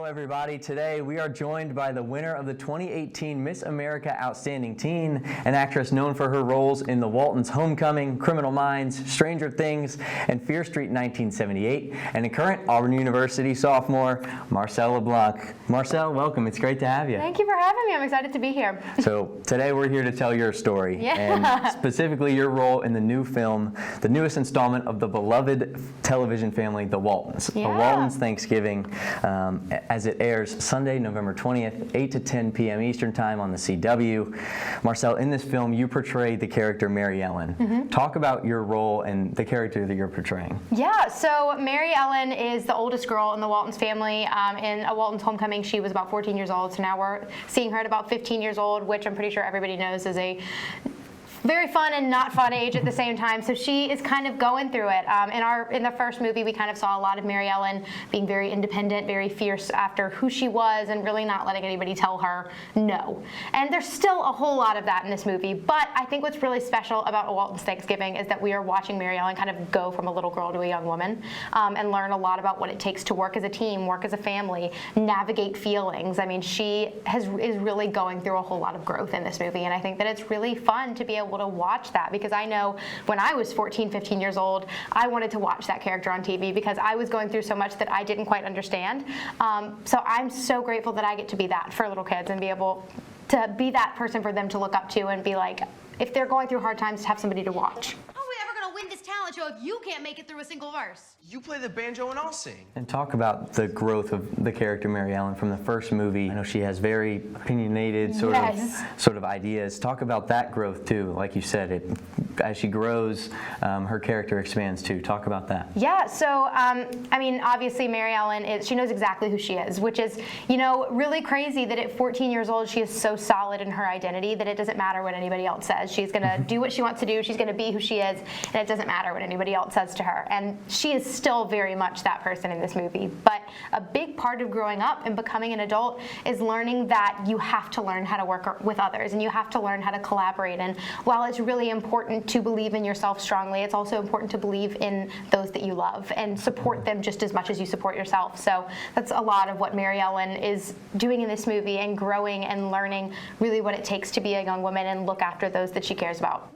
everybody. Today we are joined by the winner of the 2018 Miss America Outstanding Teen, an actress known for her roles in The Waltons Homecoming, Criminal Minds, Stranger Things, and Fear Street 1978, and a current Auburn University sophomore, Marcelle LeBlanc. Marcelle, welcome. It's great to have you. Thank you for having me. I'm excited to be here. So today we're here to tell your story, and specifically your role in the new film, the newest installment of the beloved television family, The Waltons. The Waltons Thanksgiving, as it airs Sunday, November 20th, 8 to 10 p.m. Eastern Time on the CW. Marcelle, in this film, you portray the character Mary Ellen. Talk about your role and the character that you're portraying. Yeah, so Mary Ellen is the oldest girl in the Waltons family. In a Waltons Homecoming, she was about 14 years old, so now we're seeing her at about 15 years old, which I'm pretty sure everybody knows is a very fun and not fun age at the same time. So she is kind of going through it. In the first movie, we kind of saw a lot of Mary Ellen being very independent, very fierce after who she was, and really not letting anybody tell her no. And there's still a whole lot of that in this movie. But I think what's really special about A Waltons Thanksgiving is that we are watching Mary Ellen kind of go from a little girl to a young woman, and learn a lot about what it takes to work as a team, work as a family, navigate feelings. I mean, she is really going through a whole lot of growth in this movie, and I think that it's really fun to be able to watch that, because I know when I was 14, 15 years old, I wanted to watch that character on TV because I was going through so much that I didn't quite understand. So I'm so grateful that I get to be that for little kids and be able to be that person for them to look up to and be like, if they're going through hard times, to have somebody to watch. Win this talent show if you can't make it through a single verse. You play the banjo and I'll sing. And talk about the growth of the character Mary Ellen from the first movie. I know she has very opinionated sort of ideas. Talk about that growth too. Like you said, as she grows, her character expands too. Talk about that. Yeah, so I mean, obviously Mary Ellen she knows exactly who she is, which is, you know, really crazy that at 14 years old she is so solid in her identity that it doesn't matter what anybody else says. She's gonna do what she wants to do. She's gonna be who she is, and it doesn't matter what anybody else says to her. And she is still very much that person in this movie. But a big part of growing up and becoming an adult is learning that you have to learn how to work with others, and you have to learn how to collaborate. And while it's really important to believe in yourself strongly, it's also important to believe in those that you love and support them just as much as you support yourself. So that's a lot of what Mary Ellen is doing in this movie, and growing and learning really what it takes to be a young woman and look after those that she cares about.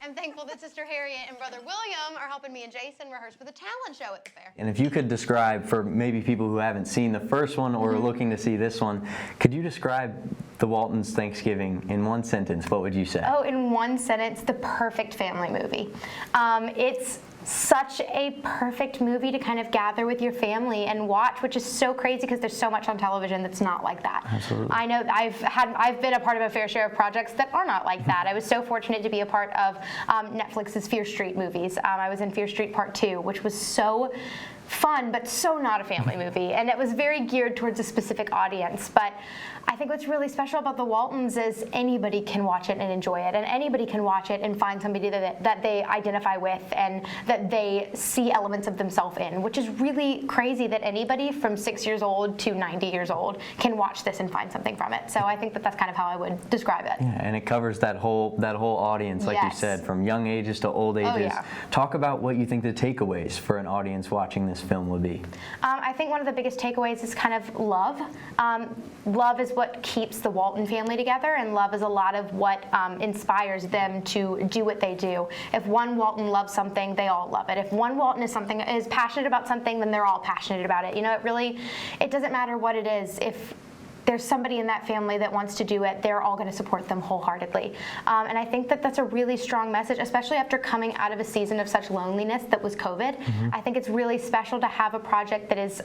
I'm thankful that Sister Harriet and Brother William are helping me and Jason rehearse for the talent show at the fair. And if you could describe, for maybe people who haven't seen the first one or are looking to see this one, could you describe the Waltons Thanksgiving in one sentence? What would you say? Oh, in one sentence, the perfect family movie. It's such a perfect movie to kind of gather with your family and watch, which is so crazy because there's so much on television that's not like that. Absolutely. I know I've been a part of a fair share of projects that are not like that. I was so fortunate to be a part of Netflix's Fear Street movies. I was in Fear Street Part 2, which was so fun, but so not a family movie, and it was very geared towards a specific audience. But I think what's really special about The Waltons is anybody can watch it and enjoy it, and anybody can watch it and find somebody that they identify with and that they see elements of themselves in, which is really crazy that anybody from 6 years old to 90 years old can watch this and find something from it. So I think that that's kind of how I would describe it. Yeah, and it covers that whole audience, like you said, from young ages to old ages. Oh, yeah. Talk about what you think the takeaways for an audience watching this film would be. I think one of the biggest takeaways is kind of love. Love is what keeps the Walton family together, and love is a lot of what inspires them to do what they do. If one Walton loves something, they all love it. If one Walton is passionate about something, then they're all passionate about it. You know, it doesn't matter what it is. If there's somebody in that family that wants to do it, they're all going to support them wholeheartedly. And I think that that's a really strong message, especially after coming out of a season of such loneliness that was COVID. I think it's really special to have a project that is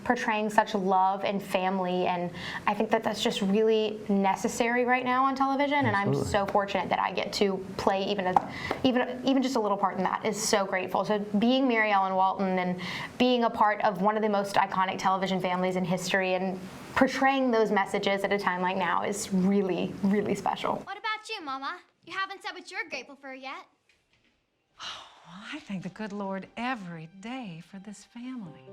portraying such love and family, and I think that that's just really necessary right now on television. And I'm so fortunate that I get to play even just a little part in that. Is so grateful. So being Mary Ellen Walton and being a part of one of the most iconic television families in history and portraying those messages at a time like now is really, really special. What about you, Mama? You haven't said what you're grateful for yet. I thank the good Lord every day for this family.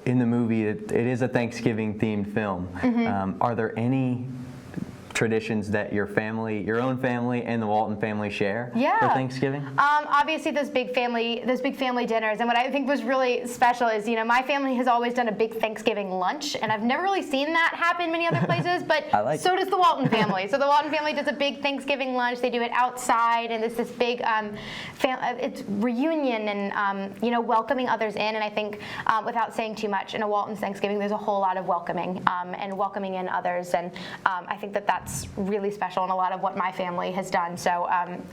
In the movie, it is a Thanksgiving-themed film. Are there any traditions that your own family, and the Walton family share for Thanksgiving? Obviously, those big family dinners, and what I think was really special is, my family has always done a big Thanksgiving lunch, and I've never really seen that happen many other places, but so does the Walton family. So the Walton family does a big Thanksgiving lunch. They do it outside, and it's this big it's reunion and welcoming others in. And I think without saying too much, in a Walton's Thanksgiving, there's a whole lot of welcoming and welcoming in others, and I think that that's really special and a lot of what my family has done. So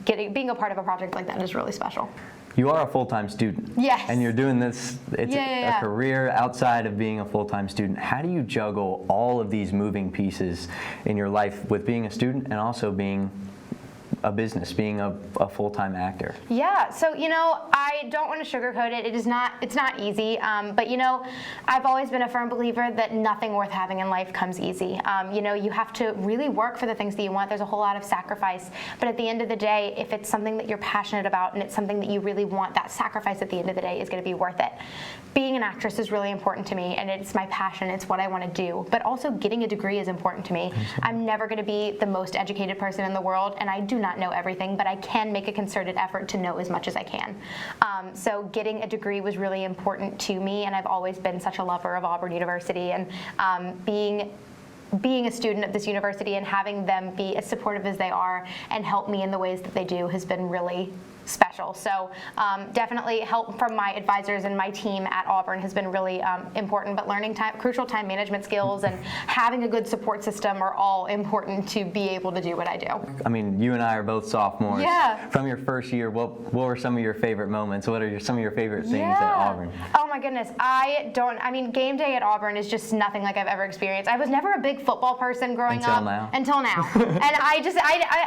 being a part of a project like that is really special. You are a full-time student. Yes. And you're doing this, it's a career outside of being a full-time student. How do you juggle all of these moving pieces in your life with being a student and also being a business, being a full-time actor? Yeah, so I don't want to sugarcoat it. It's not easy, but I've always been a firm believer that nothing worth having in life comes easy. You have to really work for the things that you want. There's a whole lot of sacrifice, but at the end of the day, if it's something that you're passionate about and it's something that you really want, that sacrifice at the end of the day is going to be worth it. Being an actress is really important to me, and it's my passion. It's what I want to do, but also getting a degree is important to me. I'm never going to be the most educated person in the world, and I do not know everything, but I can make a concerted effort to know as much as I can. So getting a degree was really important to me, and I've always been such a lover of Auburn University, and being a student of this university and having them be as supportive as they are and help me in the ways that they do has been really special. So definitely help from my advisors and my team at Auburn has been really important, but learning crucial time management skills and having a good support system are all important to be able to do what I do. I mean, you and I are both sophomores. Yeah. From your first year, what were some of your favorite moments? What are some of your favorite things at Auburn? Oh my goodness, game day at Auburn is just nothing like I've ever experienced. I was never a big football person growing up. Until now. And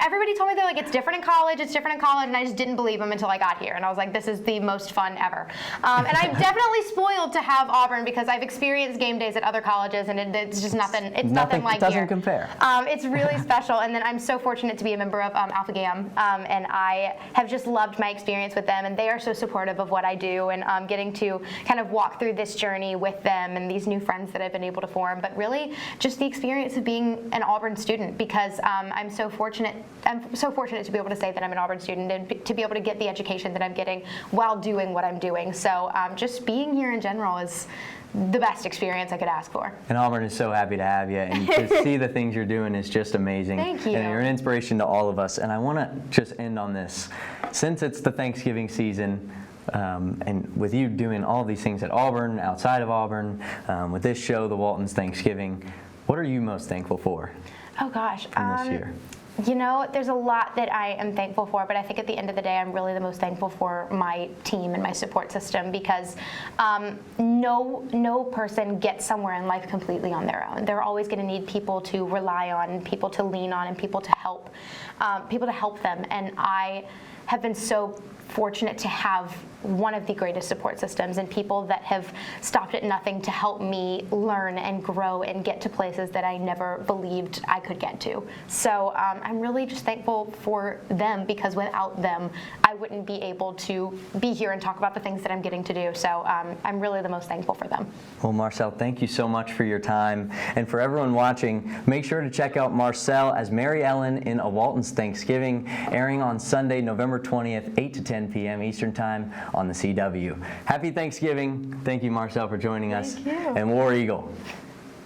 everybody told me they're like, it's different in college, and I just didn't believe them until I got here, and I was like, this is the most fun ever. And I'm definitely spoiled to have Auburn because I've experienced game days at other colleges, and it's just nothing. It's nothing like here. It doesn't compare. It's really special, and then I'm so fortunate to be a member of Alpha Gam, and I have just loved my experience with them, and they are so supportive of what I do, and getting to kind of walk through this journey with them and these new friends that I've been able to form. But really, just the experience of being an Auburn student, because I'm so fortunate to be able to say that I'm an Auburn student and to be able to get the education that I'm getting while doing what I'm doing. So just being here in general is the best experience I could ask for. And Auburn is so happy to have you, and to see the things you're doing is just amazing. Thank you. And you're an inspiration to all of us. And I want to just end on this. Since it's the Thanksgiving season, and with you doing all these things at Auburn, outside of Auburn, with this show, the Waltons Thanksgiving, what are you most thankful for? Oh gosh. This year? There's a lot that I am thankful for, but I think at the end of the day, I'm really the most thankful for my team and my support system, because no person gets somewhere in life completely on their own. They're always going to need people to rely on, people to lean on, and people to help them. And I have been so fortunate to have one of the greatest support systems and people that have stopped at nothing to help me learn and grow and get to places that I never believed I could get to. So I'm really just thankful for them, because without them, I wouldn't be able to be here and talk about the things that I'm getting to do. So I'm really the most thankful for them. Well, Marcelle, thank you so much for your time. And for everyone watching, make sure to check out Marcelle as Mary Ellen in A Waltons Thanksgiving, airing on Sunday, November 20th, 8 to 10 p.m. Eastern Time on the CW. Happy Thanksgiving. Thank you, Marcelle, for joining us. Thank you. And War Eagle.